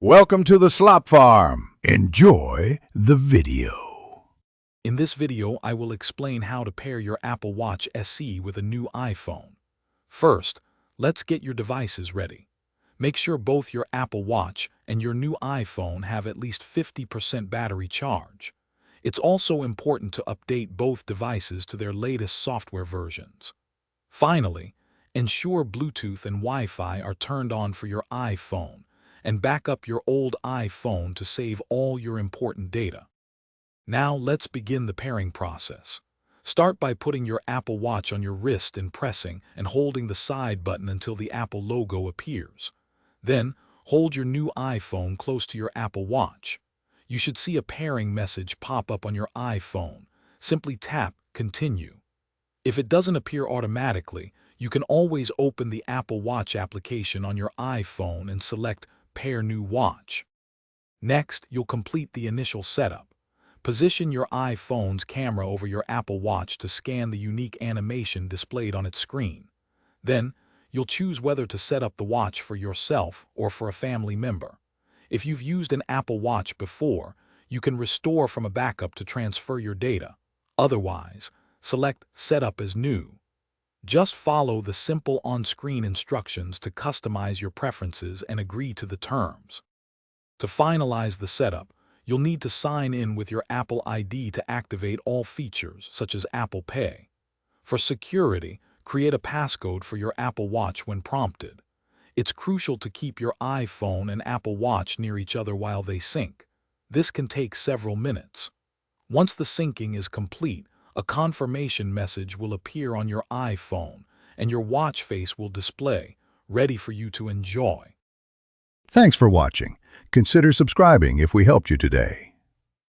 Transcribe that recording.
Welcome to the Slop Farm. Enjoy the video. In this video, I will explain how to pair your Apple Watch SE with a new iPhone. First, let's get your devices ready. Make sure both your Apple Watch and your new iPhone have at least 50% battery charge. It's also important to update both devices to their latest software versions. Finally, ensure Bluetooth and Wi-Fi are turned on for your iPhone, and back up your old iPhone to save all your important data. Now let's begin the pairing process. Start by putting your Apple Watch on your wrist and pressing and holding the side button until the Apple logo appears. Then, hold your new iPhone close to your Apple Watch. You should see a pairing message pop up on your iPhone. Simply tap Continue. If it doesn't appear automatically, you can always open the Apple Watch application on your iPhone and select Pair New Watch. Next, you'll complete the initial setup. Position your iPhone's camera over your Apple Watch to scan the unique animation displayed on its screen. Then, you'll choose whether to set up the watch for yourself or for a family member. If you've used an Apple Watch before, you can restore from a backup to transfer your data. Otherwise, select Set up as New. Just follow the simple on-screen instructions to customize your preferences and agree to the terms. To finalize the setup, you'll need to sign in with your Apple ID to activate all features, such as Apple Pay. For security, create a passcode for your Apple Watch when prompted. It's crucial to keep your iPhone and Apple Watch near each other while they sync. This can take several minutes. Once the syncing is complete, a confirmation message will appear on your iPhone, and your watch face will display, ready for you to enjoy. Thanks for watching. Consider subscribing if we helped you today.